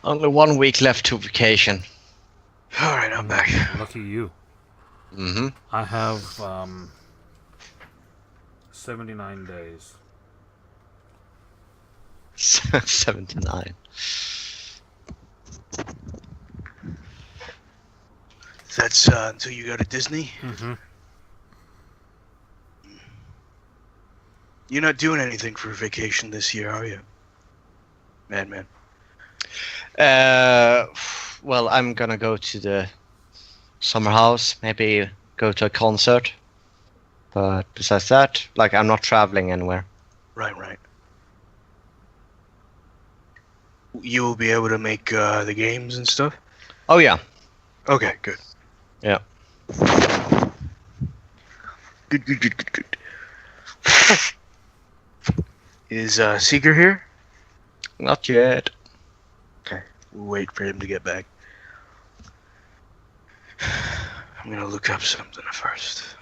Only 1 week left to vacation. Alright, I'm back. Lucky you. Mm-hmm. I have 79 days. 79. That's until you go to Disney? Mm-hmm. You're not doing anything for vacation this year, are you? Madman. Well, I'm gonna go to the summer house, maybe go to a concert. But besides that, like, I'm not traveling anywhere. Right. You will be able to make the games and stuff? Oh, yeah. Okay, good. Yeah. Good. Is Seeker here? Not yet. Okay, we'll wait for him to get back. I'm gonna look up something first.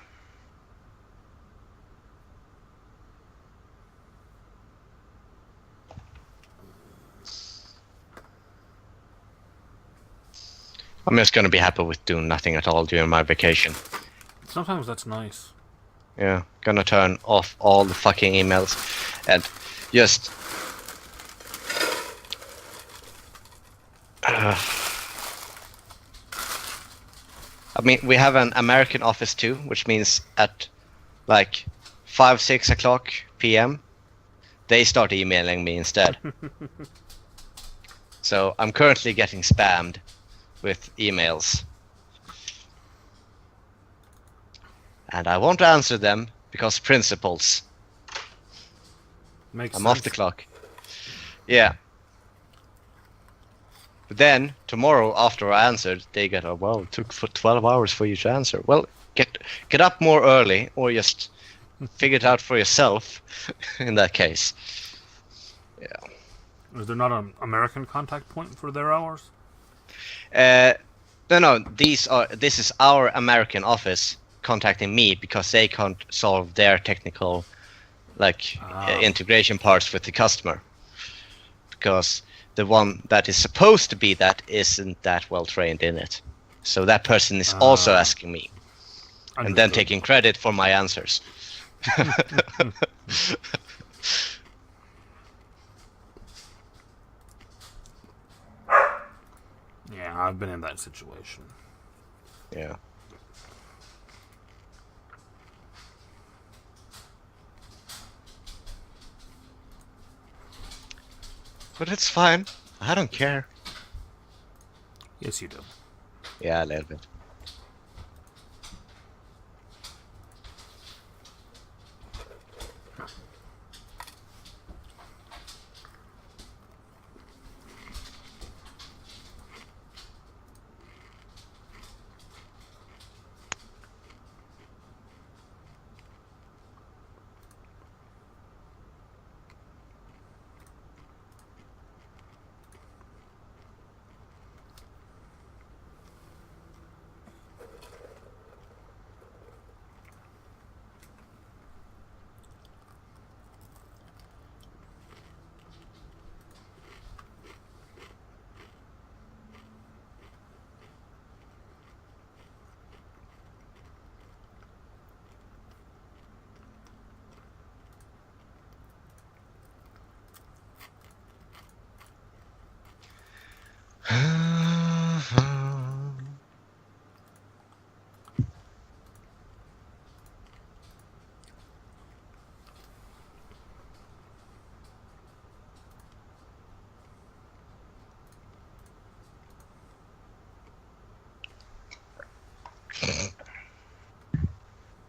I'm just gonna be happy with doing nothing at all during my vacation. Sometimes that's nice. Yeah, gonna turn off all the fucking emails and just... I mean, we have an American office too, which means at like 5-6 o'clock p.m. they start emailing me instead. So I'm currently getting spammed with emails. And I won't answer them because principles. Makes I'm sense. off the clock. Yeah. But then, tomorrow after I answered, they get, oh, well, it took for 12 hours for you to answer. Well, get up more early, or just figure it out for yourself, in that case. Yeah. Is there not an American contact point for their hours? No, this is our American office contacting me because they can't solve their technical, integration parts with the customer. Because the one that is supposed to be that isn't that well trained in it. So that person is also asking me. And then taking credit for my answers. Yeah, I've been in that situation. Yeah. But it's fine. I don't care. Yes, you do. Yeah, a little bit.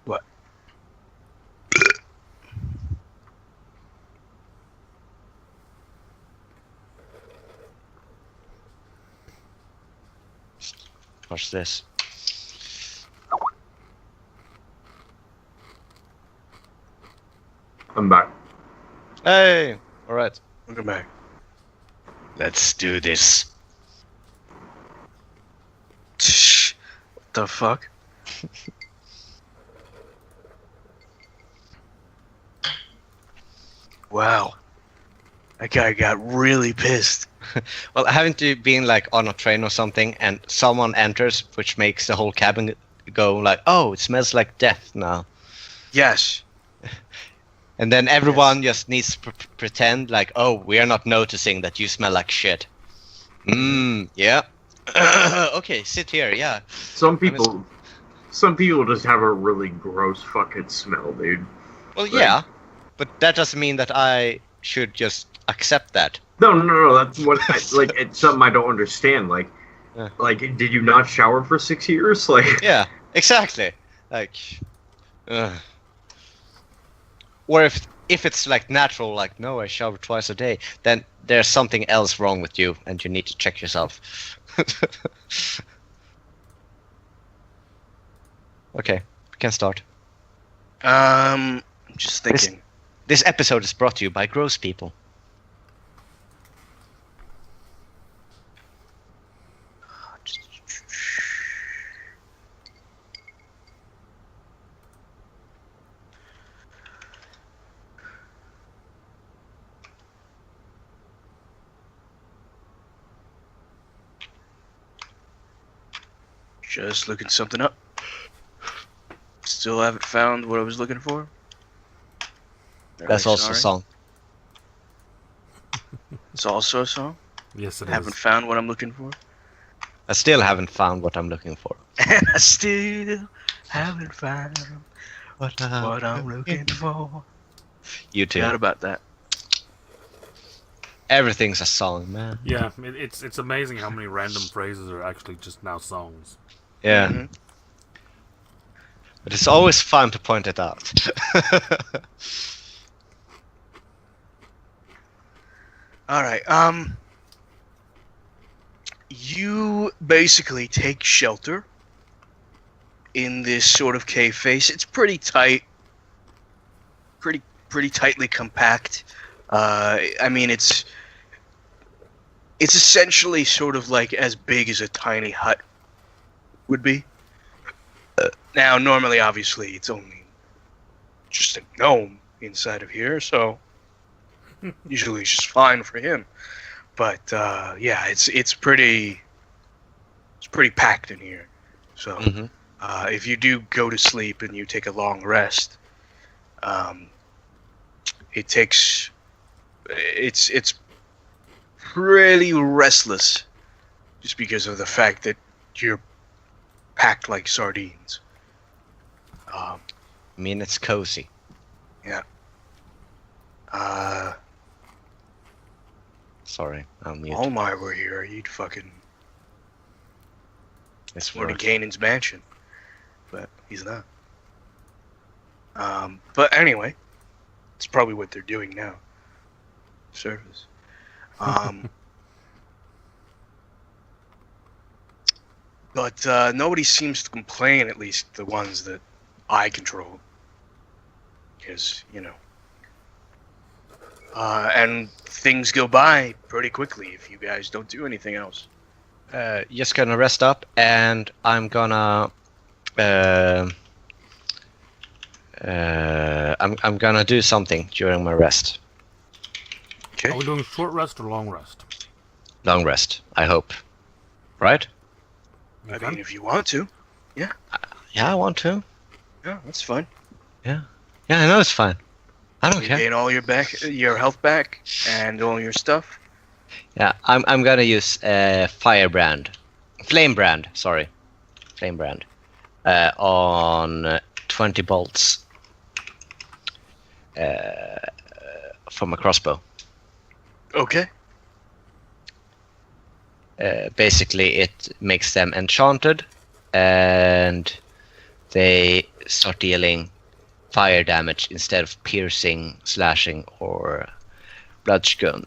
What? Watch this. I'm back. Hey! Alright. Welcome back. Let's do this. What the fuck? Wow. That guy got really pissed. Well, haven't you been like on a train or something, and someone enters, which makes the whole cabin go like, "Oh, it smells like death now," Yes. and then everyone just needs to pretend like, "Oh, we are not noticing that you smell like shit." Yeah. Okay, sit here. Yeah. Some people just have a really gross fucking smell, dude. Well, yeah, but that doesn't mean that I should just accept that. No. That's what like. It's something I don't understand. Like, Yeah. like, did you not shower for 6 years? Like, Yeah, exactly. Like, or if it's like natural, like, no, I shower twice a day, then there's something else wrong with you, and you need to check yourself. Okay, we can start. I'm just thinking. This episode is brought to you by Gross People. Just looking something up. Still haven't found what I was looking for. That's also a song. It's also a song. Yes, it Haven't is. found what I'm looking for. I still haven't found what I'm looking for. And I still haven't found what I'm looking for. You too. Forgot about that. Everything's a song, man. Yeah, it's amazing how many random phrases are actually just now songs. Yeah. Mhm. But it's always fun to point it out. All right. You basically take shelter in this sort of cave face. It's pretty tight, pretty tightly compact. I mean, it's essentially sort of like as big as a tiny hut would be. Now, normally, obviously, it's only just a gnome inside of here, so usually it's just fine for him. But yeah, it's pretty packed in here. So Mhm. if you do go to sleep and you take a long rest, it's pretty restless, just because of the fact that you're packed like sardines. I mean, it's cozy. Sorry, I'm mute. Olmar were here, you'd fucking It's go to work. Kanan's mansion, but he's not. But anyway, it's probably what they're doing now. Service. But nobody seems to complain, at least the ones that I control. Because, you know. And things go by pretty quickly if you guys don't do anything else. Just gonna rest up, and I'm gonna. I'm gonna do something during my rest. Okay. Are we doing short rest or long rest? Long rest, I hope. Right? I Okay. mean, if you want to. Yeah, I want to. Yeah, that's fine. Yeah, I know it's fine. I don't You care. gain all your health back and all your stuff. Yeah, I'm gonna use Flame brand, on 20 bolts from a crossbow. Okay. Basically, it makes them enchanted, and they start dealing fire damage instead of piercing, slashing, or bludgeon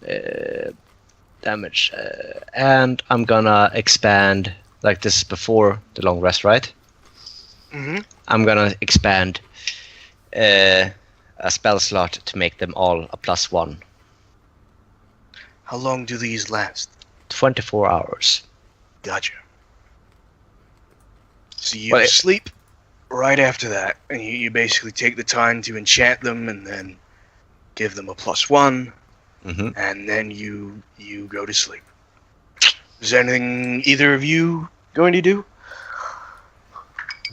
damage. And I'm gonna expand, like this is before the long rest, right? Mm-hmm. I'm gonna expand a spell slot to make them all a +1. How long do these last? 24 hours. Gotcha. So you Well, sleep right after that, and you basically take the time to enchant them, and then give them a +1, Mm-hmm. and then you go to sleep. Is there anything either of you going to do?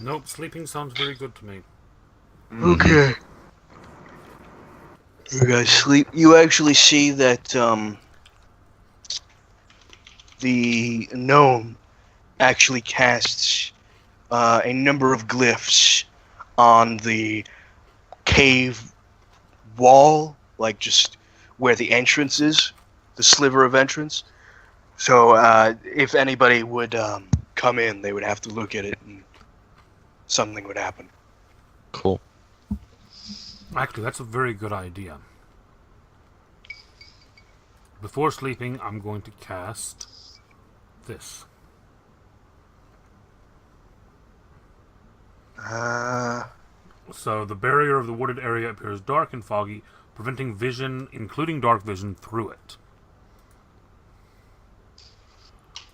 Nope, sleeping sounds very good to me. Okay. You guys sleep. You actually see that the gnome actually casts a number of glyphs on the cave wall, like just where the entrance is, the sliver of entrance. So if anybody would come in, they would have to look at it and something would happen. Cool. Actually, that's a very good idea. Before sleeping, I'm going to cast this. So the barrier of the wooded area appears dark and foggy, preventing vision, including dark vision, through it.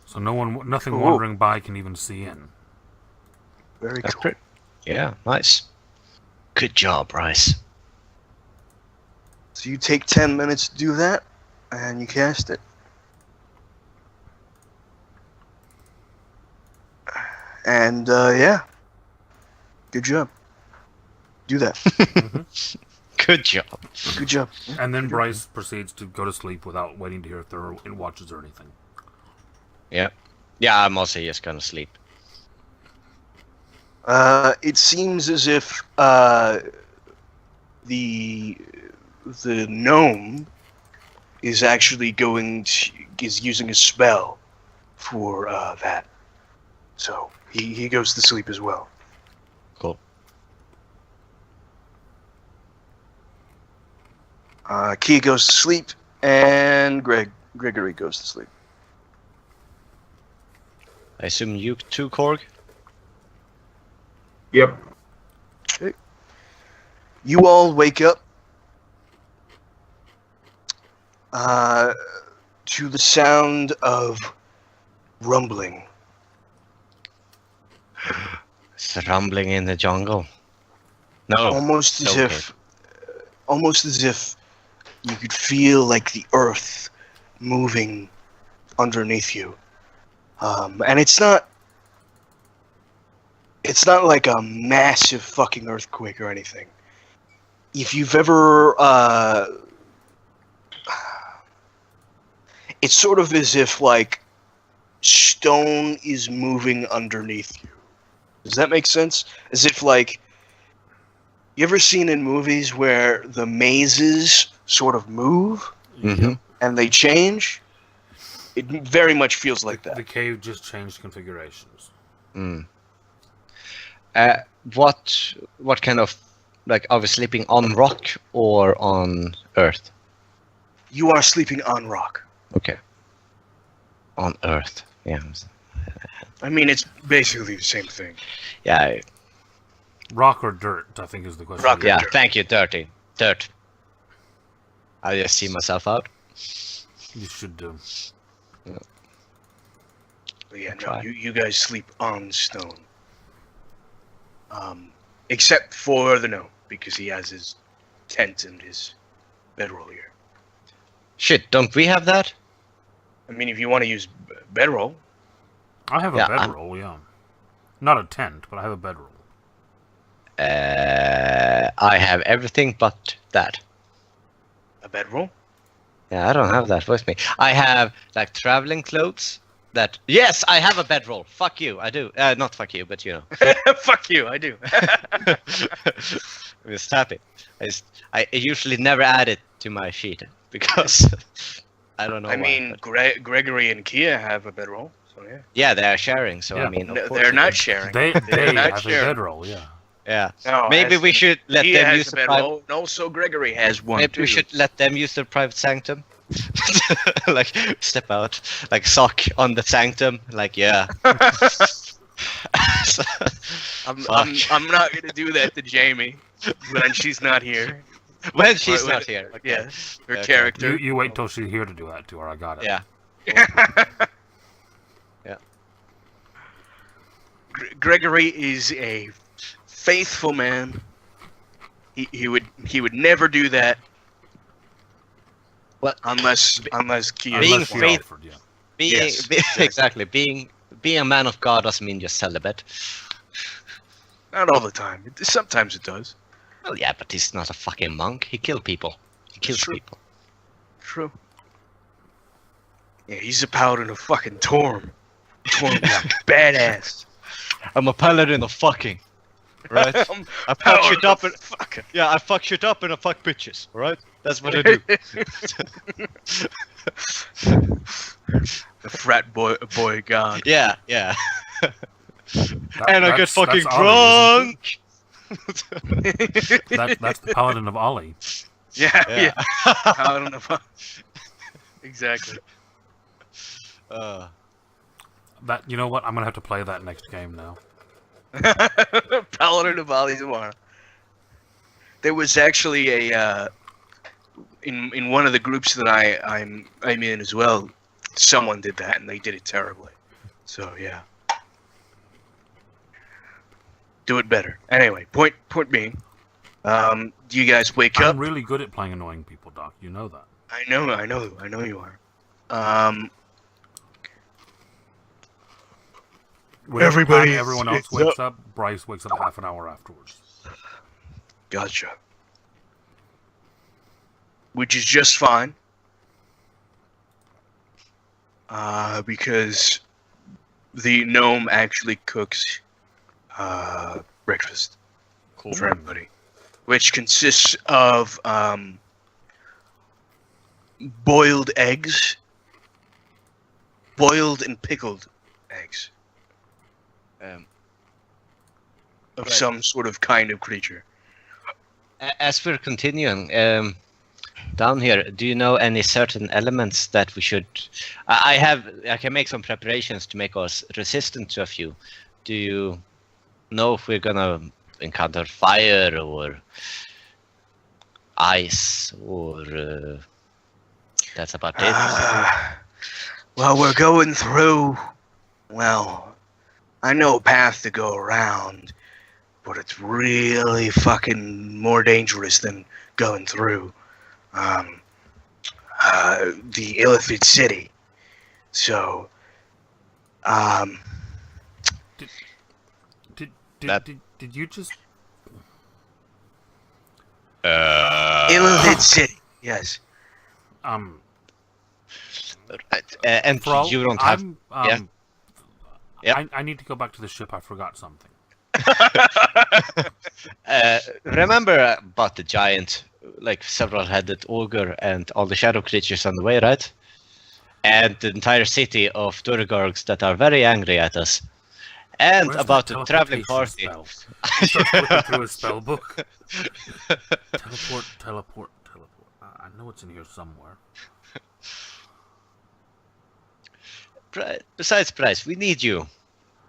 So nothing Cool. wandering by can even see in. Very That's cool. great. Yeah, nice. Good job, Bryce. So you take 10 minutes to do that, and you cast it. And, yeah. Good job. Do that. Good job. Good job. And then Bryce proceeds to go to sleep without waiting to hear if there are watches or anything. Yeah. Yeah, I'm also just gonna sleep. It seems as if the gnome is actually is using a spell for that. So he goes to sleep as well. Cool. Kia goes to sleep, and Gregory goes to sleep. I assume you too, Korg? Yep. You all wake up to the sound of rumbling. It's rumbling in the jungle. No. Almost as okay. if you could feel like the earth moving underneath you. And it's not like a massive fucking earthquake or anything. If you've ever it's sort of as if like stone is moving underneath you. Does that make sense? As if like, you ever seen in movies where the mazes sort of move Mm-hmm. and they change? It very much feels like that. The cave just changed configurations. Mm. What kind of, like, are we sleeping on rock or on earth? You are sleeping on rock. Okay. On earth. Yeah. I mean, it's basically the same thing. Yeah. Rock or dirt, I think is the question. Rock or Yeah. dirt. Thank you, dirty. Dirt. I just see myself out. You should do. But yeah, no, Try. you guys sleep on stone. Except for the gnome, because he has his tent and his bedroll here. Shit, don't we have that? I mean, if you want to use bedroll, I have a Yeah, bedroll, yeah. Not a tent, but I have a bedroll. I have everything but that. a bedroll. Yeah, I don't have that with me. I have, like, traveling clothes that... Yes, I have a bedroll. Fuck you, I do. Not fuck you, but you know. Fuck you, I do. I'm just happy. I usually never add it to my sheet because I don't know I why, mean, but- Gregory and Kia have a bedroll, so yeah. yeah, they are sharing, so Yeah. I mean... of No, course they're it not is. sharing. They They're not have a sharing. bedroll, yeah. Yeah. No, Maybe we should let Kia them has use a the private... bedroll, and also Gregory has one Maybe too. we should let them use their private sanctum. Like, step out. Like, sock on the sanctum. Like, yeah. I'm not gonna do that to Jamie when she's not here. When she's When- not here. Okay. Yeah, her Okay. character. You wait till she's here to do that to her, I got it. Yeah. Gregory is a faithful man. He would never do that What? unless Kia Being Unless was she faith- offered, yeah. Yes, exactly. Being a man of God doesn't mean you're celibate. Not all the time. Sometimes it does. Well, yeah, but he's not a fucking monk. He kills people. He kills true. people. True. Yeah, he's a paladin of fucking Torm. Torm, badass. I'm a paladin of fucking. Right? I fuck shit up and yeah, I fuck shit up and I fuck bitches. All right, that's what I do. The frat boy god. Yeah. And I get fucking drunk. That's the paladin of Ollie. Yeah. Paladin of exactly. That, you know what? I'm gonna have to play that next game now. Paladin of Ali Zamora. There was actually a in one of the groups that I'm in as well. Someone did that and they did it terribly. So yeah, do it better. Anyway, point being, do you guys wake up? I'm really good at playing annoying people, Doc. You know that. I know you are. Whenever everyone else wakes up, Bryce wakes up half an hour afterwards. Gotcha. Which is just fine. Because the gnome actually cooks breakfast for everybody, which consists of boiled eggs, boiled and pickled eggs. Of some sort of kind of creature. As we're continuing down here, do you know any certain elements that we should? I can make some preparations to make us resistant to a few. Do you know if we're gonna encounter fire or ice or? That's about it. Well, we're going through. Well, I know a path to go around, but it's really fucking more dangerous than going through the Illithid city. So, Did you just? Illithid city, yes. And Fro, you don't have. I need to go back to the ship. I forgot something. Remember about the giant, like several-headed ogre and all the shadow creatures on the way, right? And the entire city of Durgargs that are very angry at us. And Where's about that the traveling party. spell? He starts looking through his spell book. Teleport. I know it's in here somewhere. Besides, Bryce, we need you.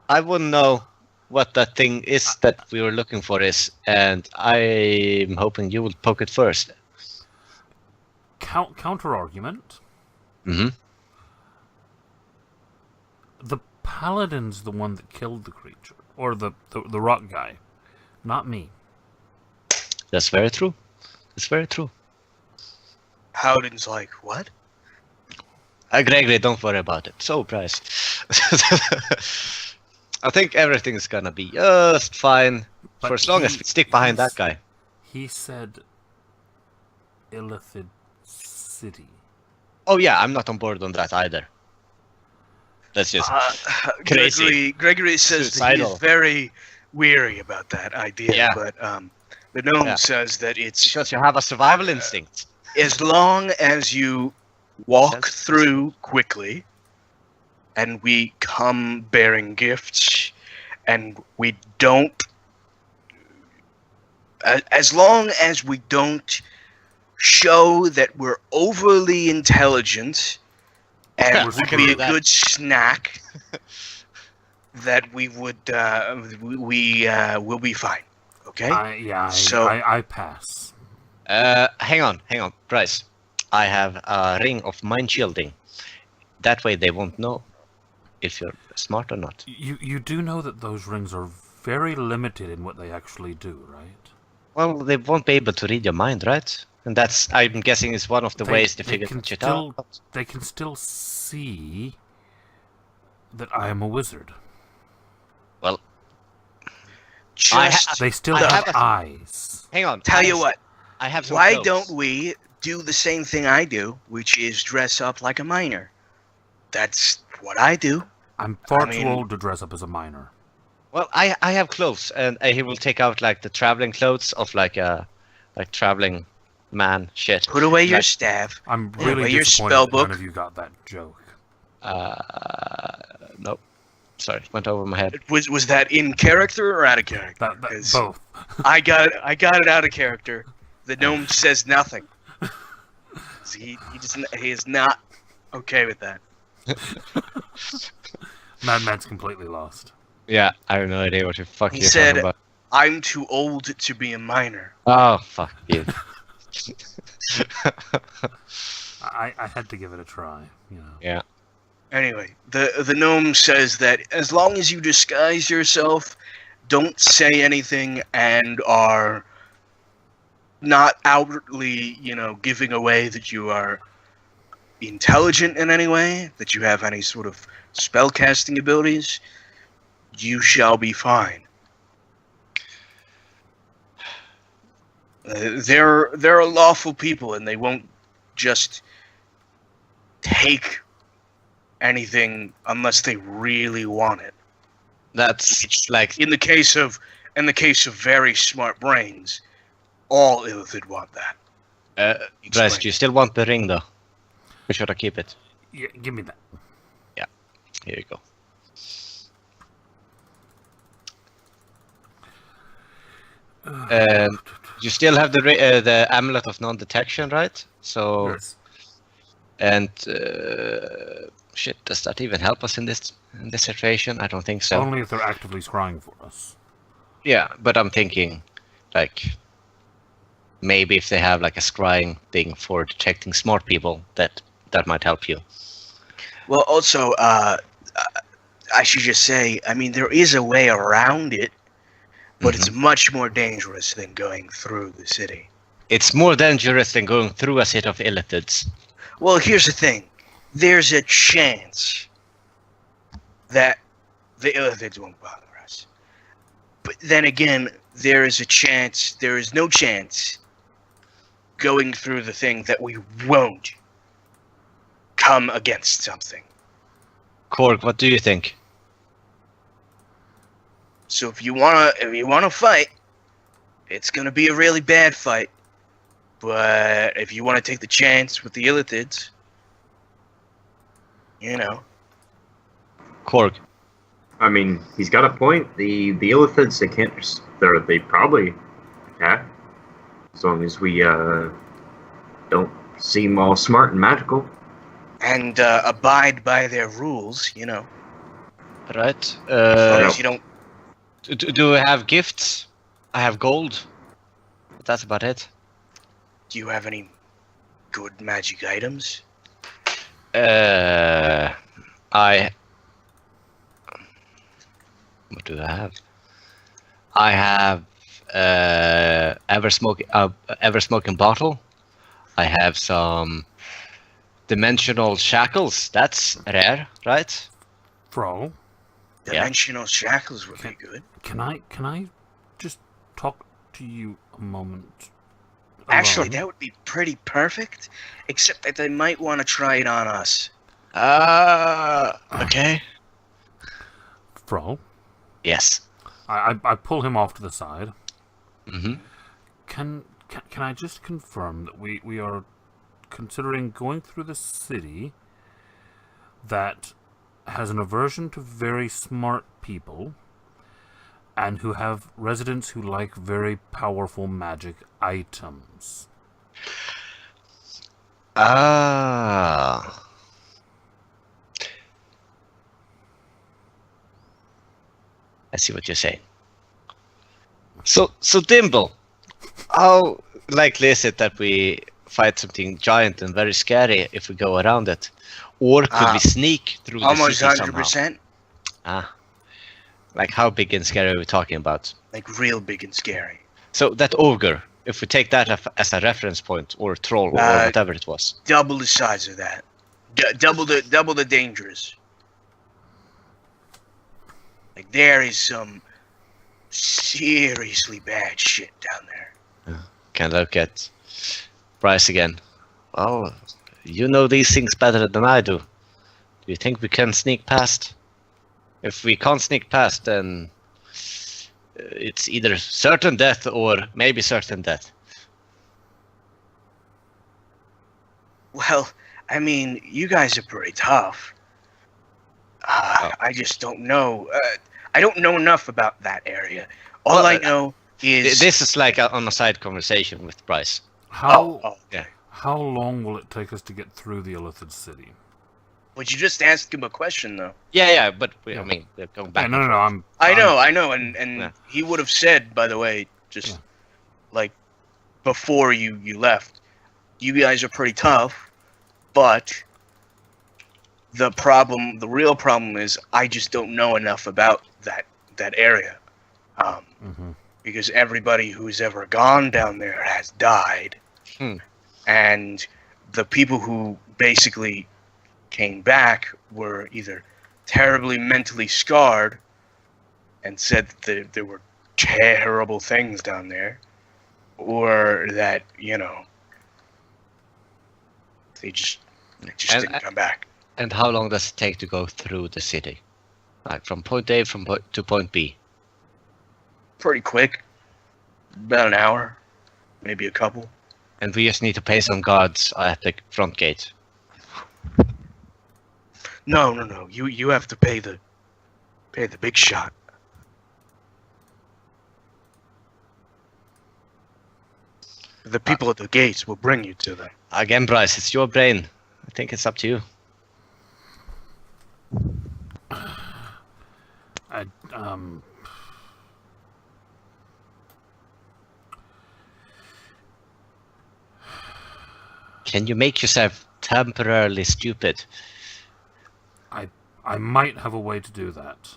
I wouldn't know what that thing is that we were looking for is, and I'm hoping you will poke it first. Counter argument. Mm-hmm. The paladin's the one that killed the creature, or the rock guy, not me. That's very true. That's very true. Howden's like, what? Gregory, don't worry about it. So, Bryce. I think everything's gonna be just fine But for as long as we stick behind that guy. He said Illithid City. Oh yeah, I'm not on board on that either. That's just crazy. Gregory says that Suicidal. he's very weary about that idea, Yeah. but the gnome says that it's Because you have a survival instinct. as long as you walk through quickly and we come bearing gifts and we don't as long as we don't show that we're overly intelligent and would be a good snack, that we would we'll be fine. Okay? I pass. Hang on, Bryce. I have a ring of mind shielding. That way they won't know if you're smart or not. You do know that those rings are very limited in what they actually do, right? Well, they won't be able to read your mind, right? And that's, I'm guessing, is one of the ways to figure shit out. They can still see That I am a wizard. Well, They still I have have a- eyes. hang on. Tell you what, I have some why clothes. don't we do the same thing I do, which is dress up like a miner? That's what I do. I'm far I mean- too old to dress up as a miner. Well, I have clothes, and he will take out like the traveling clothes of like traveling man shit. Put away your Like- staff. I'm Yeah, really but your disappointed spell that none book- of you got that joke. Nope. Sorry, went over my head. Was that in character or out of character? That Because both. I got it out of character. The gnome says nothing. He is not okay with that. Madman's completely lost. Yeah, I have no idea what the fuck He you're said- talking about. I'm too old to be a miner. Oh, fuck you. I had to give it a try, you know. Yeah. Anyway, the gnome says that as long as you disguise yourself, don't say anything, and are not outwardly, giving away that you are intelligent in any way, that you have any sort of spellcasting abilities, you shall be fine. They're lawful people, and they won't just take anything unless they really want it. That's like In the case of very smart brains, all Illithid want that. Bryce, do you still want the ring though? Or should I keep it? Yeah, give me that. Here you go. You still have the amulet of non-detection, right? So Yes. and shit, does that even help us in this situation? I don't think so. Only if they're actively scrying for us. Yeah, but I'm thinking, like, maybe if they have like a scrying thing for detecting smart people, that might help you. Well, also, I should just say, I mean, there is a way around it, but it's much more dangerous than going through the city. It's more dangerous than going through a set of illithids. Well, here's the thing. There's a chance that the Illithids won't bother us. But then again, there is no chance going through the thing that we won't come against something. Korg, what do you think? So if you wanna fight, it's gonna be a really bad fight. But if you want to take the chance with the Illithids, Korg. I mean, he's got a point. The Illithids, they can't. They probably attack as long as we don't seem all smart and magical. and abide by their rules, Right. As long as you don't. Do we have gifts? I have gold. But that's about it. Do you have any good magic items? What do I have? I have ever smoking bottle. I have some dimensional shackles. That's rare, right? Fro, Dimensional shackles would be good. can I just talk to you a moment? Actually, alone? that would be pretty perfect, except that they might want to try it on us. Okay. Fro, Yes. I pull him off to the side. Mm-hmm. Can I just confirm that we are considering going through the city that has an aversion to very smart people and who have residents who like very powerful magic items? Ah. I see what you're saying. So Dimble, how likely is it that we fight something giant and very scary if we go around it? Or could we sneak through the Almost city 100%. somehow? Like how big and scary are we talking about? Like real big and scary. So that ogre, if we take that as a reference point, or troll, or whatever it was. Double the size of that. Double the dangerous. Like, there is some seriously bad shit down there. Can look at Bryce again. Well, you know these things better than I do. Do you think we can sneak past? If we can't sneak past, then it's either certain death or maybe certain death. Well, I mean, you guys are pretty tough. I just don't know. I don't know enough about that area. All I know is... This is like on a side conversation with Bryce. How Yeah. how long will it take us to get through the Illithid city? But you just asked him a question, though. Yeah, but I mean, we're going back. Yeah, no, I know, and Yeah. he would have said, by the way, just Yeah. like before you left, you guys are pretty tough, but the real problem is I just don't know enough about that area, because everybody who's ever gone down there has died, and the people who basically came back were either terribly mentally scarred and said that there were terrible things down there, or that, you know, they just didn't come back. And how long does it take to go through the city? Like from point A to point B? Pretty quick. About an hour. Maybe a couple. And we just need to pay some guards at the front gate. No. You have to pay the big shot. The people at the gates will bring you to them. Again, Bryce, it's your brain. I think it's up to you. Can you make yourself temporarily stupid? I might have a way to do that.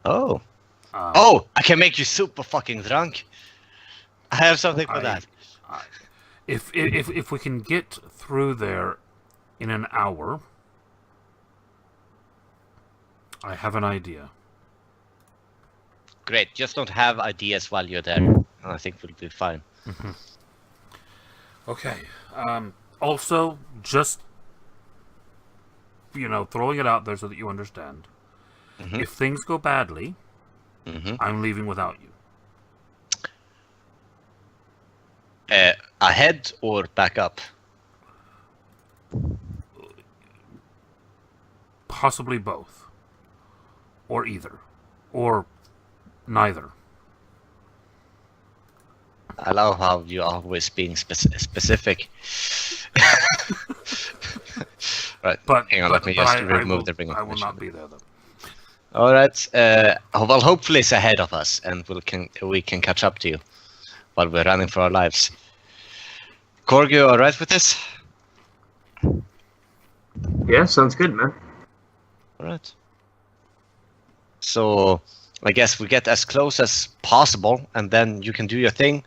Oh. I can make you super fucking drunk. I have something for that. If we can get through there in an hour, I have an idea. Great, just don't have ideas while you're there. I think we'll be fine. Okay. Also, just, throwing it out there so that you understand. If things go badly, I'm leaving without you. Ahead or back up? Possibly both. Or either. Or neither. I love how you're always being specific. Right, hang on, let me just remove the ring of I will not be there, though. Alright, well, hopefully it's ahead of us, and we can catch up to you while we're running for our lives. Korg, you alright with this? Yeah, sounds good, man. Alright. So, I guess we get as close as possible, and then you can do your thing.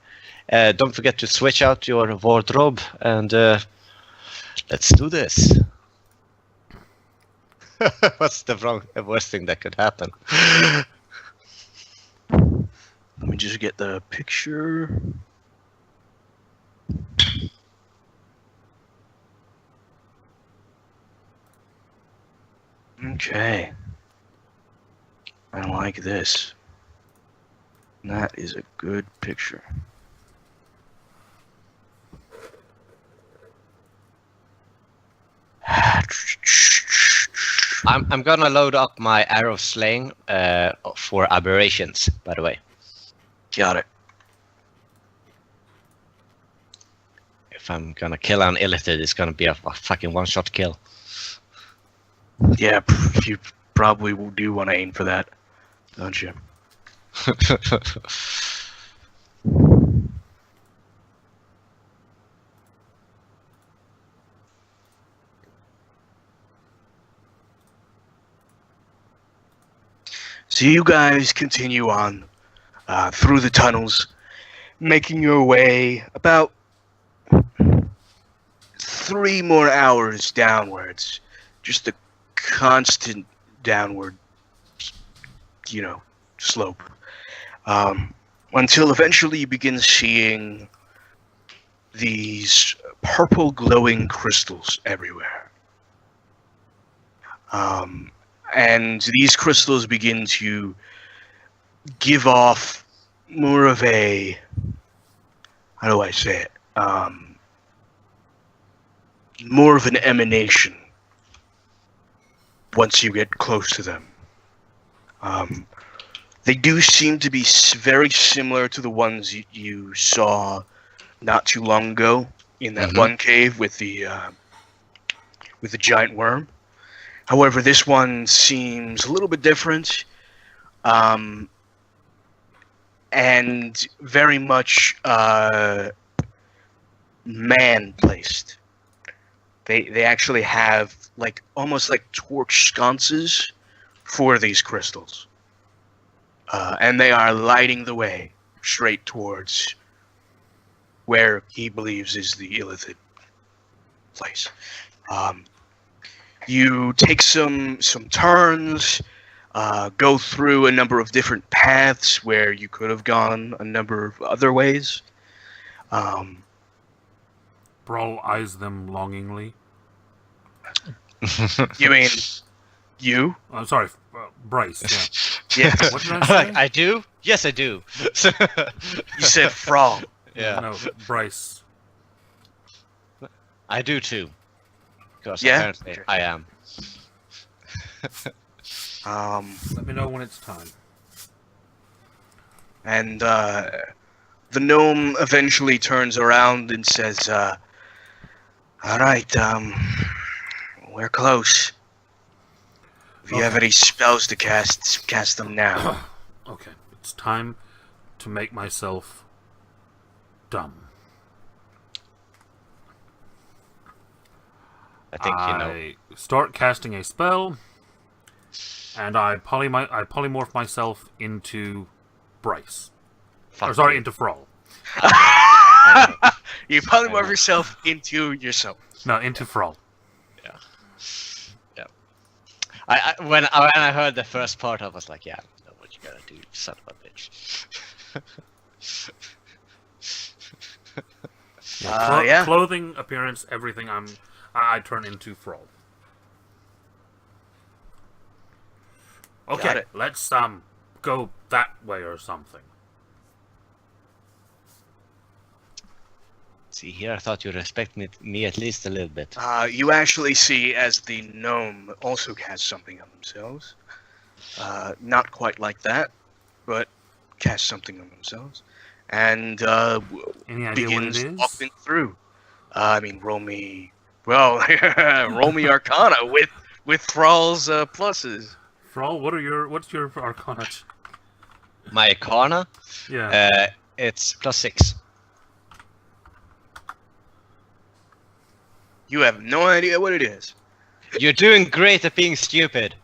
Don't forget to switch out your wardrobe, and let's do this. What's the worst thing that could happen? Let me just get the picture. Okay. I like this. That is a good picture. I'm gonna load up my arrow slaying for aberrations, by the way. Got it. If I'm gonna kill an illithid, it's gonna be a fucking one-shot kill. Yeah, you probably do want to aim for that, don't you? So you guys continue on through the tunnels, making your way about 3 more hours downwards. Just a constant downward slope, until eventually you begin seeing these purple glowing crystals everywhere. And these crystals begin to give off more of a, how do I say it? More of an emanation once you get close to them. They do seem to be very similar to the ones you saw not too long ago in that one cave with the giant worm. However, this one seems a little bit different, and very much man-placed. They actually have almost like torch sconces for these crystals, and they are lighting the way straight towards where he believes is the Illithid place. You take some turns, go through a number of different paths where you could have gone a number of other ways. Brawl eyes them longingly. You mean you? I'm sorry, Bryce. Yeah. Yeah. What did I say? I do? Yes, I do. You said Frog. Yeah. No, Bryce. I do too. Because Yeah? apparently I am. Let me know when it's time. And the gnome eventually turns around and says, all right, we're close. If you have any spells to cast them now. Okay, it's time to make myself dumb. I think you know. I start casting a spell, and I polymorph myself into Bryce. Fuck Or sorry, you. into Frol. I know. You polymorph yourself into yourself. No, into Frol. When I heard the first part, I was like, yeah, I know what you gotta do, you son of a bitch. Yeah. Clothing, appearance, everything. I turn into Frol. Got Okay, it. let's go that way or something. See here, I thought you'd respect me at least a little bit. You actually see as the gnome also casts something on themselves. Not quite like that, but cast something on themselves. And Any idea what it begins is? walking through. Roll me Arcana with Thrall's pluses. Frol, what's your Arcana? My Arcana, Yeah. it's +6. You have no idea what it is. You're doing great at being stupid.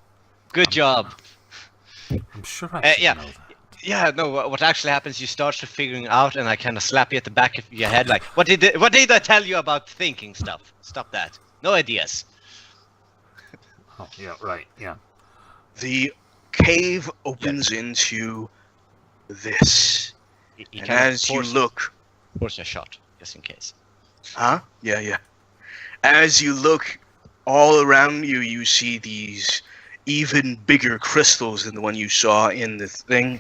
Good job. I'm sure I should yeah. know that. Yeah, no. What actually happens? You start figuring out, and I kind of slap you at the back of your head, like, "What did I tell you about thinking stuff? Stop that. No ideas." Oh, yeah, right, yeah. The cave opens into this. You And kind of as you look, force a shot, just in case. huh? Yeah. As you look all around you, you see these even bigger crystals than the one you saw in the thing,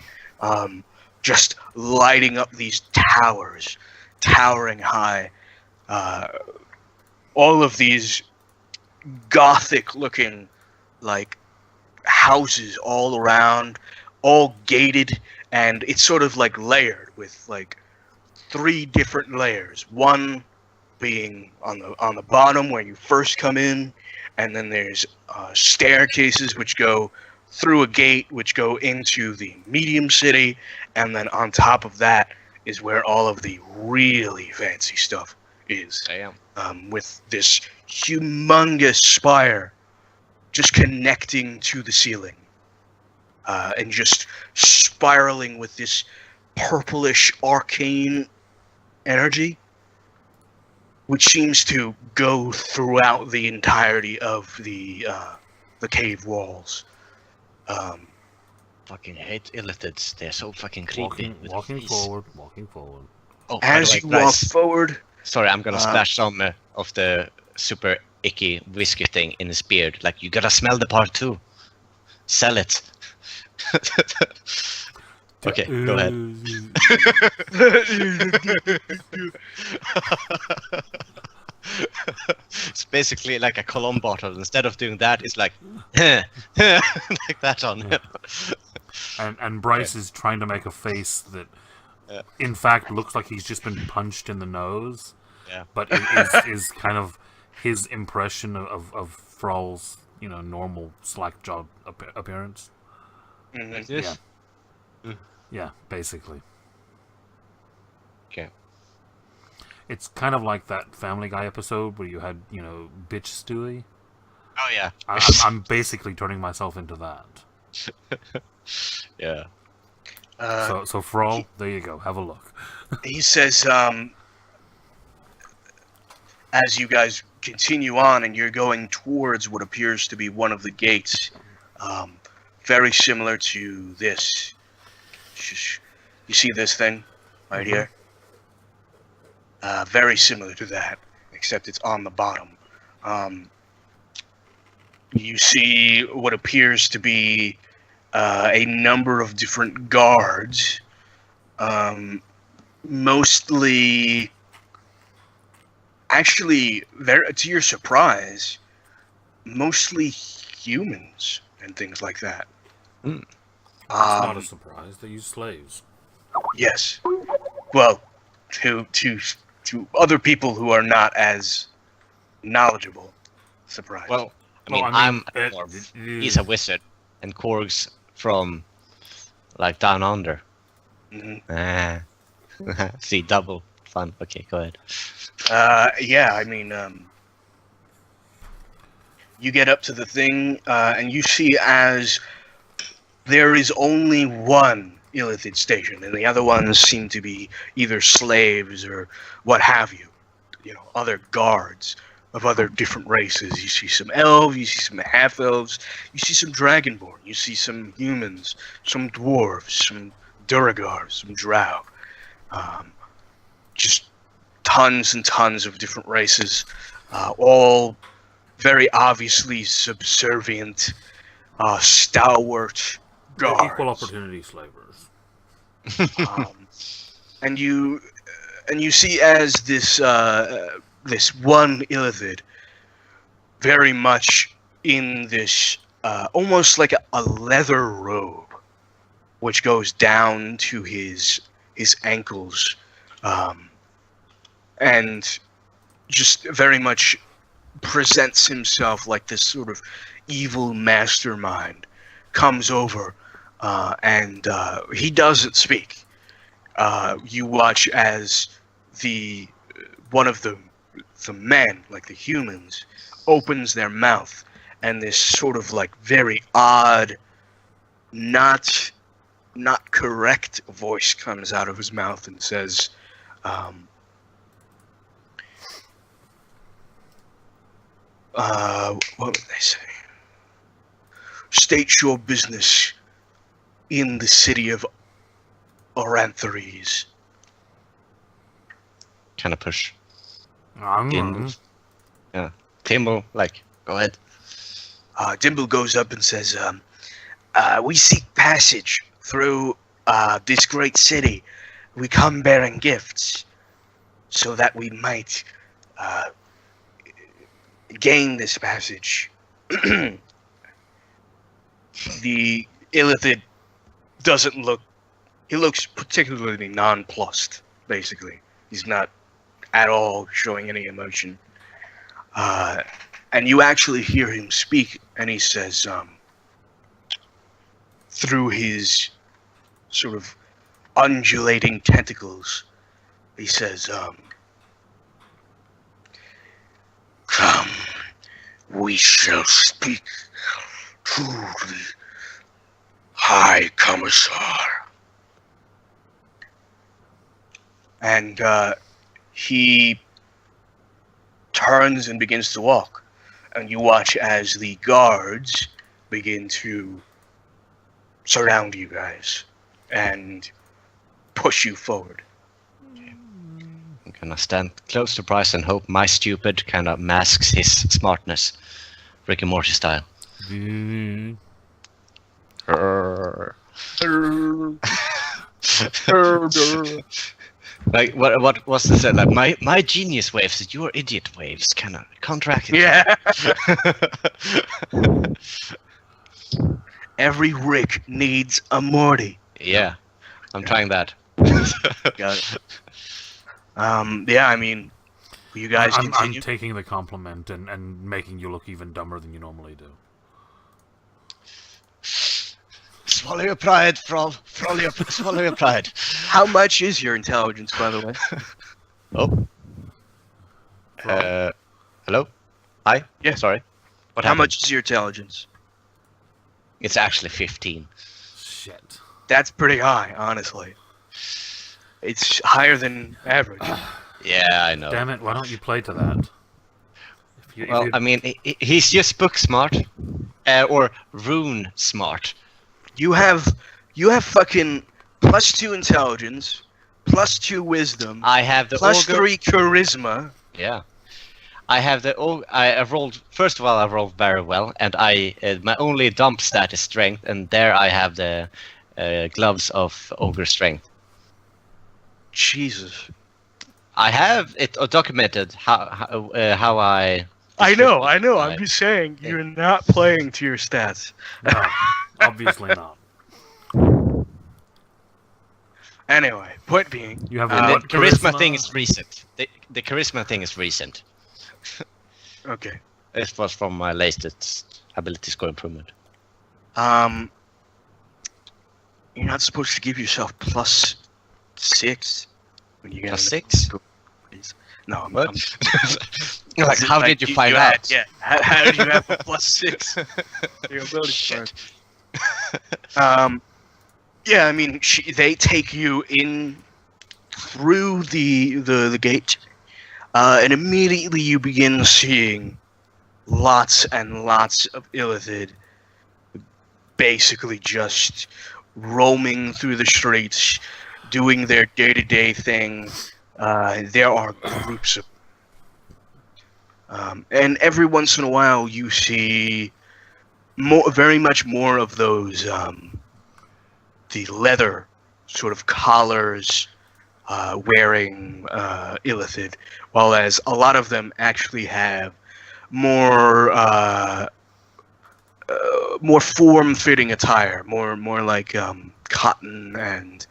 just lighting up these towers, towering high. All of these gothic-looking, like, houses all around, all gated, and it's sort of like layered with like 3 different layers. One being on the bottom where you first come in, and then there's staircases which go through a gate which go into the medium city, and then on top of that is where all of the really fancy stuff is. Damn. With this humongous spire just connecting to the ceiling, and just spiraling with this purplish arcane energy, which seems to go throughout the entirety of the cave walls. fucking hate illithids. They're so fucking creepy. Walking forward. Oh, by the As way, you walk guys, forward, sorry, I'm gonna splash some of the super icky whiskey thing in his beard. Like, you gotta smell the part too. Sell it. Okay, go ahead. It's basically like a cologne bottle. Instead of doing that, it's like, like that on him. And Bryce is trying to make a face that, in fact, looks like he's just been punched in the nose. Yeah. But it is kind of his impression of Thrall's, normal slack-jawed appearance. Like this? Yeah, basically. Okay. It's kind of like that Family Guy episode where you had, Bitch Stewie. Oh, yeah. I'm basically turning myself into that. Yeah. So Thrall, there you go. Have a look. He says, as you guys continue on and you're going towards what appears to be one of the gates, very similar to this. You see this thing right here? Very similar to that, except it's on the bottom. You see what appears to be a number of different guards, mostly, actually, to your surprise, mostly humans and things like that. It's not a surprise. They use slaves. Yes. Well, to other people who are not as knowledgeable. Surprise. Well, I'm a dwarf. He's a wizard, and Korg's from, like, down under. Mm-hmm. See, double fun. Okay, go ahead. Yeah, you get up to the thing, and you see as there is only one Illithid station, and the other ones seem to be either slaves or what have you. Other guards of other different races. You see some elves, you see some half-elves, you see some dragonborn, you see some humans, some dwarves, some Duragars, some drow. Just tons and tons of different races, all very obviously subservient, stalwart guards. Equal opportunity slavers. And you see as this one Illithid, very much in this almost like a leather robe, which goes down to his ankles, and just very much presents himself like this sort of evil mastermind, comes over, and he doesn't speak. You watch as one of the men, like the humans, opens their mouth, and this sort of like very odd, not correct voice comes out of his mouth and says, what would they say? State your business in the city of Oranthares. Kind of push. Mm. Dimble. Yeah. Timble, like, go ahead. Dimble goes up and says, we seek passage through this great city. We come bearing gifts so that we might gain this passage. The Illithid doesn't look... He looks particularly nonplussed, basically. He's not at all showing any emotion. And you actually hear him speak, and he says, through his sort of undulating tentacles, he says, come, we shall speak to the High Commissar. And he turns and begins to walk. And you watch as the guards begin to surround you guys and push you forward. I'm gonna stand close to Bryce and hope my stupid kind of masks his smartness. Rick and Morty style. Mm. Like what was this? Like my genius waves, your idiot waves, kind of contracted. Yeah. Every Rick needs a Morty. Yeah, I'm trying that. Got it. Yeah, I mean, will you guys I'm continue? taking the compliment and making you look even dumber than you normally do. Swallow your pride, Frol. Swallow your pride. How much is your intelligence, by the way? Oh. Hello? Hi? Yeah. Sorry. What How happened? much is your intelligence? It's actually 15. Shit. That's pretty high, honestly. It's higher than average. Yeah, I know. Damn it! Why don't you play to that? If Well, you- I mean, he's just book smart. Or rune smart. You have fucking +2 intelligence, +2 wisdom, I have the augur. +3 charisma. Yeah. I have the I rolled. First of all, I rolled very well, and my only dump stat is strength, and there I have the gloves of ogre strength. Jesus. I have it documented how I. I know. Right. I'm just saying, you're not playing to your stats. no, obviously not. Anyway, point being, You have And what, the charisma thing is recent. The charisma thing is recent. okay. It was from my latest ability score improvement. You're not supposed to give yourself +6 when you get +6? No, I'm What? Like, how did you find out? Yeah, how did you have a +6? Your ability score. Shit. Yeah, I mean, they take you in through the gate, and immediately you begin seeing lots and lots of Illithid basically just roaming through the streets, doing their day-to-day thing. There are groups of... and every once in a while you see very much more of those... the leather sort of collars wearing Illithid, while as a lot of them actually have more form-fitting attire, more like cotton and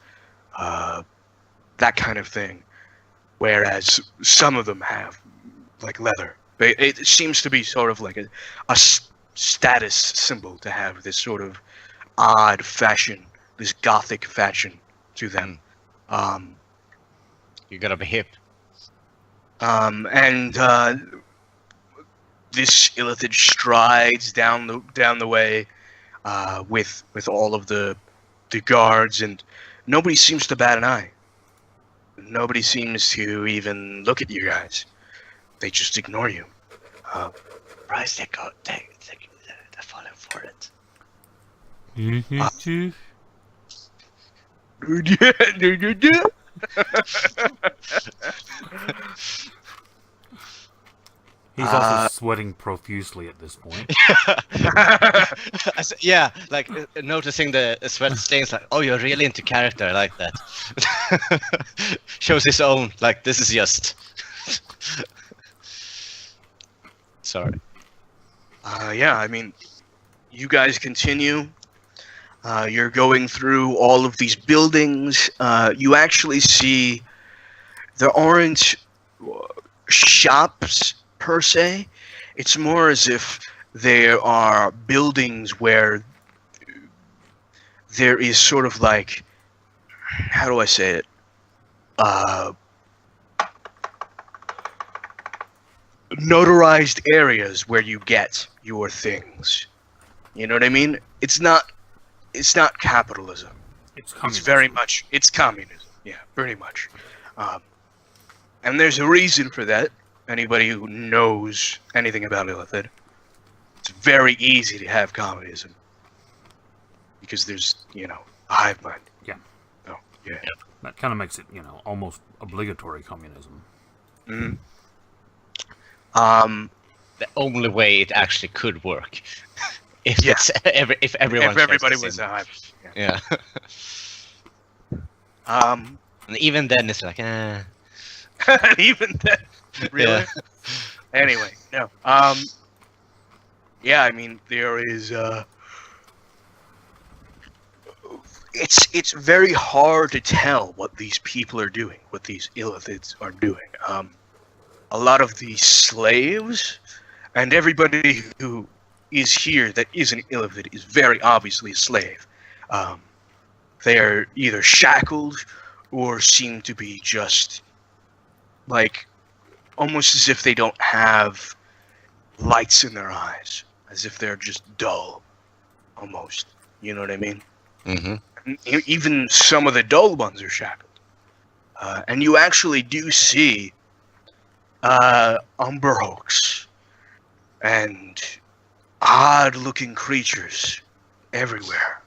that kind of thing, whereas some of them have like leather. It seems to be sort of like a status symbol to have this sort of odd fashion, this gothic fashion to them. You gotta be hip. And this Illithid strides down the way with all of the guards, and nobody seems to bat an eye. Nobody seems to even look at you guys. They just ignore you. Bryce, they're falling for it. He's also sweating profusely at this point. Yeah, like noticing the sweat stains, like, oh, you're really into character, I like that. Shows his own, like, this is just... Sorry. Yeah, I mean, you guys continue. You're going through all of these buildings. You actually see there aren't shops per se. It's more as if there are buildings where there is sort of like, how do I say it? Notarized areas where you get your things. You know what I mean? It's not capitalism. It's Very much. It's communism. Yeah, pretty much. And there's a reason for that. Anybody who knows anything about Illithid, it's very easy to have communism. because there's, a hive mind. Yeah. Oh, yeah. That kind of makes it, almost obligatory communism. Mm-hmm. The only way it actually could work, if Yeah. if everyone If everybody shares the was same- a hive. yeah. And And even then, it's like, even then, really? Yeah. Anyway, no. Yeah, I mean, there is, it's very hard to tell what these people are doing, what these illithids are doing. A lot of the slaves and everybody who is here that is an illithid is very obviously a slave. They are either shackled or seem to be just like almost as if they don't have lights in their eyes, as if they're just dull, almost. You know what I mean? mm-hmm. Even some of the dull ones are shackled. And you actually do see umberhawks and odd-looking creatures everywhere.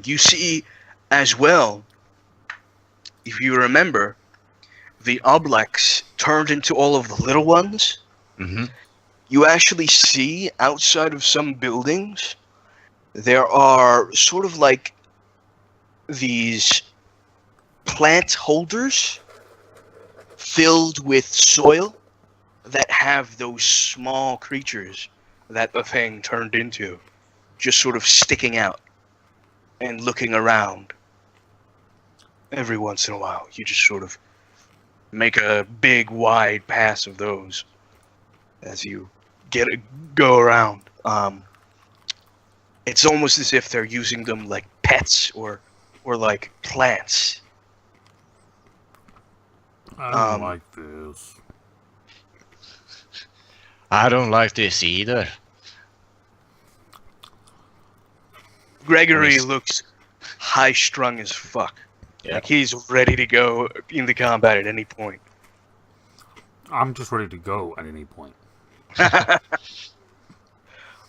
You see as well, if you remember, the Oblex turned into all of the little ones. Mm-hmm. You actually see outside of some buildings, there are sort of like these plant holders filled with soil that have those small creatures that the thing turned into just sort of sticking out and looking around. Every once in a while, you just sort of make a big wide pass of those as you go around. It's almost as if they're using them like pets or like plants. I don't like this. I don't like this either. Gregory Nice. looks high-strung as fuck. Yeah. Like he's ready to go into combat at any point. I'm just ready to go at any point.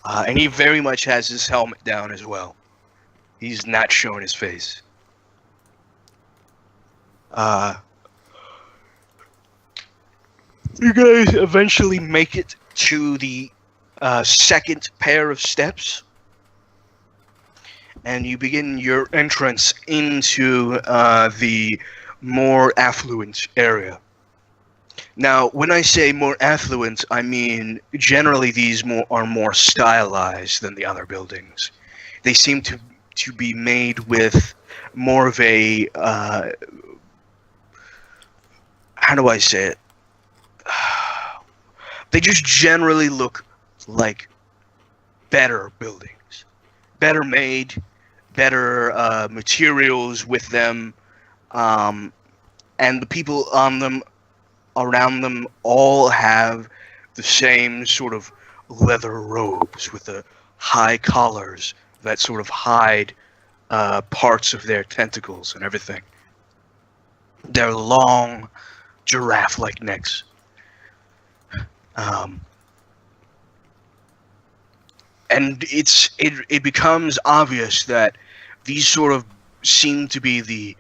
And he very much has his helmet down as well. He's not showing his face. You guys eventually make it to the second pair of steps. And you begin your entrance into the more affluent area. Now, when I say more affluent, I mean generally these are more stylized than the other buildings. They seem to be made with more of a how do I say it? They just generally look like better buildings, better made, better materials with them, and the people on them, around them, all have the same sort of leather robes with the high collars that sort of hide parts of their tentacles and everything. Their long, giraffe-like necks. And it becomes obvious that these sort of seem to be the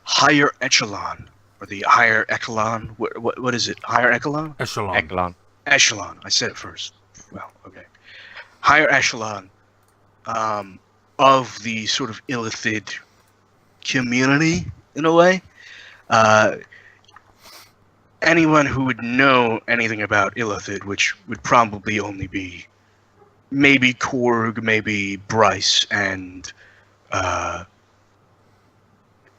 higher echelon, or the higher echelon. What is it? Higher echelon? Echelon. Eglon. Echelon. I said it first. Well, okay. Higher echelon of the sort of illithid community, in a way. Anyone who would know anything about illithid, which would probably only be maybe Korg, maybe Bryce, and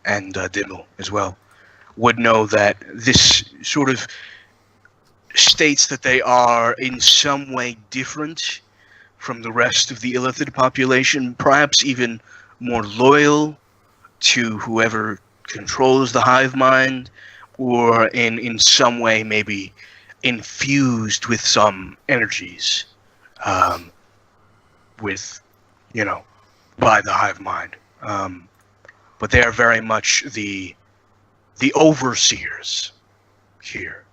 Dimmel as well, would know that this sort of states that they are in some way different from the rest of the illithid population, perhaps even more loyal to whoever controls the hive mind, or in some way maybe infused with some energies by the hive mind. But they are very much the overseers here.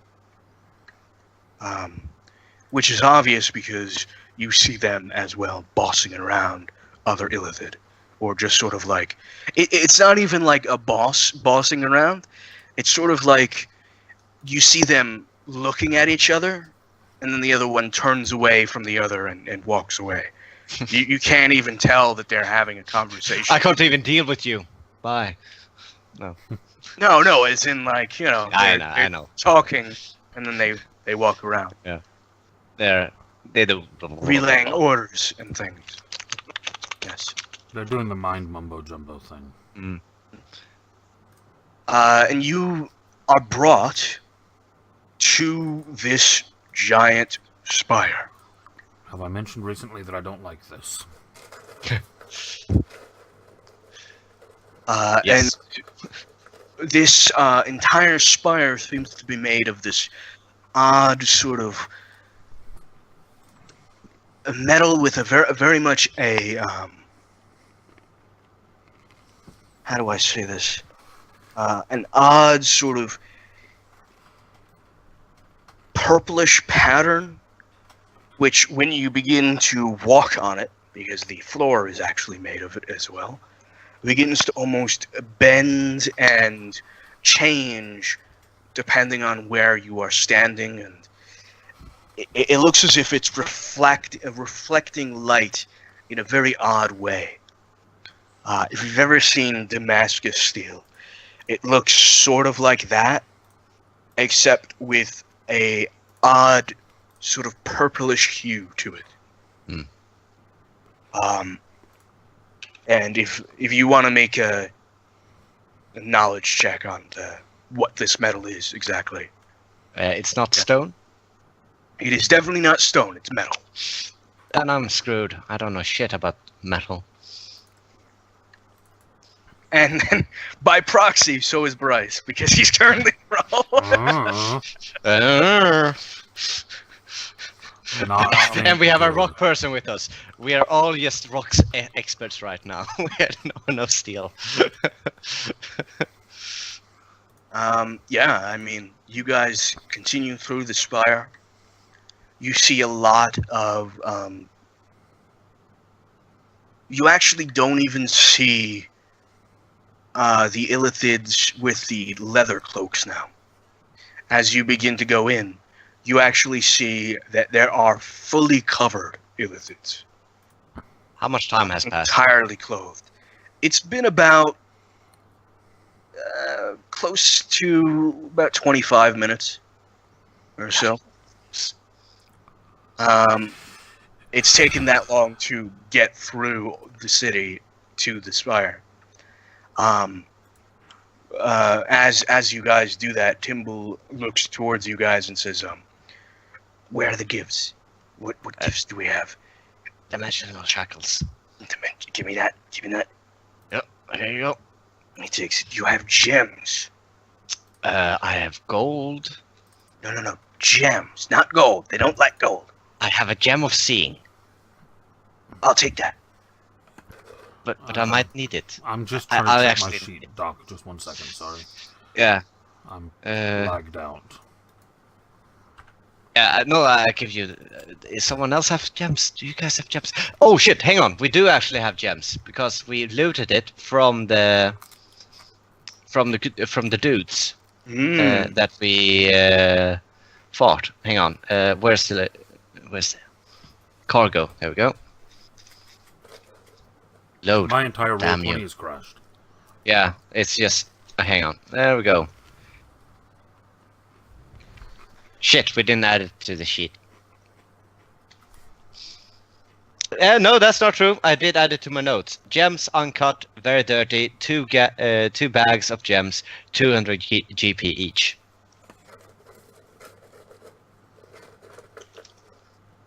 Which is obvious because you see them as well bossing around other illithid. or just sort of like it's not even like a bossing around. It's sort of like you see them looking at each other, and then the other one turns away from the other and walks away. You can't even tell that they're having a conversation. I can't even deal with you. Bye. No. No, as in like, I they're know. talking, and then they walk around. They do Relaying orders and things. Yes. They're doing the mind mumbo jumbo thing. Mm. And you are brought to this giant spire. Have I mentioned recently that I don't like this? Yes. And this entire spire seems to be made of this odd sort of a metal with a very much a how do I say this? An odd sort of purplish pattern, which when you begin to walk on it, because the floor is actually made of it as well, begins to almost bend and change depending on where you are standing, and it looks as if it's reflecting light in a very odd way. If you've ever seen Damascus steel, it looks sort of like that, except with a odd sort of purplish hue to it. And if you want to make a knowledge check on what this metal is exactly, It's not stone, it is definitely not stone. It's metal. and I'm screwed. I don't know shit about metal. And then, by proxy, so is Bryce, because he's currently wrong. And we have a rock person with us. We are all just rocks experts right now. We had no steel. Yeah, I mean, you guys continue through the spire. You see a lot of... you actually don't even see the Illithids with the leather cloaks now. As you begin to go in, you actually see that there are fully covered Illithids. How much time has passed? Entirely clothed. It's been about close to about 25 minutes or so. It's taken that long to get through the city to the spire. As you guys do that, Timble looks towards you guys and says, "Where are the gifts? What gifts do we have?" Dimensional shackles. Give me that. Yep, there you go. He takes it. You have gems. I have gold. No. Gems, not gold. They don't like gold. I have a gem of seeing. I'll take that. But I might need it. I'm just trying I'll to check actually my sheet, Doc. Just 1 second, sorry. Yeah. I'm Uh, lagged out. Yeah, no, I give you. Does someone else have gems? Do you guys have gems? Oh shit! Hang on, we do actually have gems because we looted it from the dudes that we fought. Hang on, where's the cargo? There we go. Load. My entire Damn roll 20 you. is crashed. Yeah, it's just. Hang on. There we go. Shit, we didn't add it to the sheet. No, that's not true. I did add it to my notes. Gems uncut, very dirty. Two bags of gems, 200 GP each.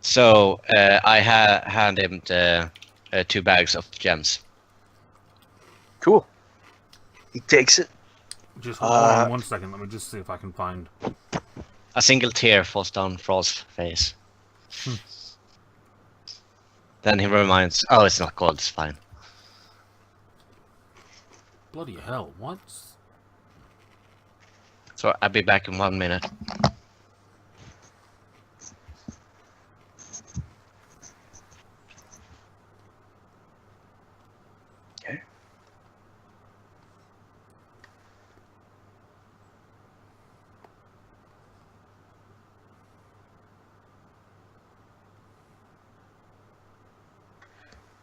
So I hand him the 2 bags of gems. Cool. He takes it. Just hold on 1 second. Let me just see if I can find... A single tear falls down Frost's face. Then he reminds, oh, it's not gold, it's fine. Bloody hell, what? So I'll be back in 1 minute.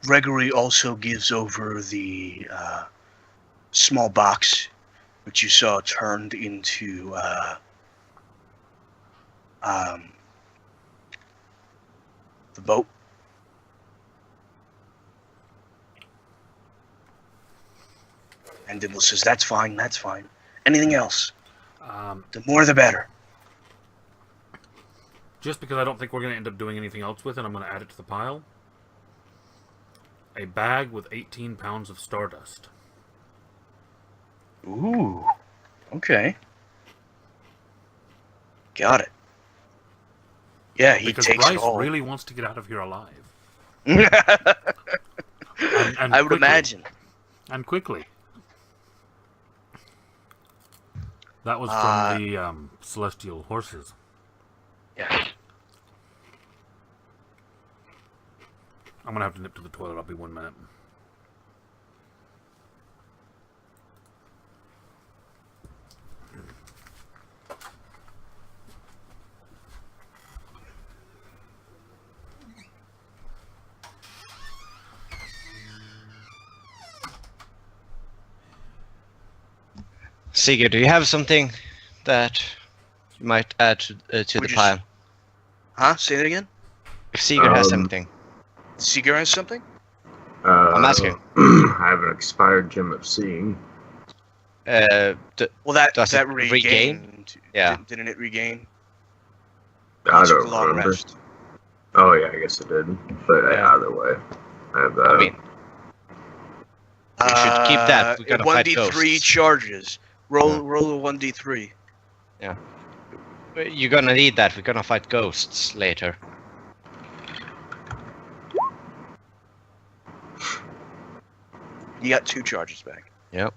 Gregory also gives over the small box, which you saw turned into the boat. And Dimble says, that's fine, that's fine. Anything else? The more the better. Just because I don't think we're going to end up doing anything else with it, I'm going to add it to the pile. A bag with 18 pounds of stardust. Ooh. Okay. Got it. Yeah, he Because takes Bryce it all. really wants to get out of here alive. I would quickly. imagine. And quickly. That was from the celestial horses. Yeah. I'm gonna have to nip to the toilet. I'll be 1 minute. Sigurd, do you have something that you might add to the Would you pile? Huh? Say that again? If Sigurd has something. Seeger has something? I'm asking. I have an expired gem of seeing. Well, that Does it regained. regain? Yeah. Didn't it regain? I It took don't a long remember. rest. Oh yeah, I guess it did. But Yeah. either way, I have that. I mean, we should keep that. We're gonna fight 1d3 ghosts. charges. Roll Yeah. roll a 1d3. You're gonna need that. We're gonna fight ghosts later. You got 2 charges back. Yep.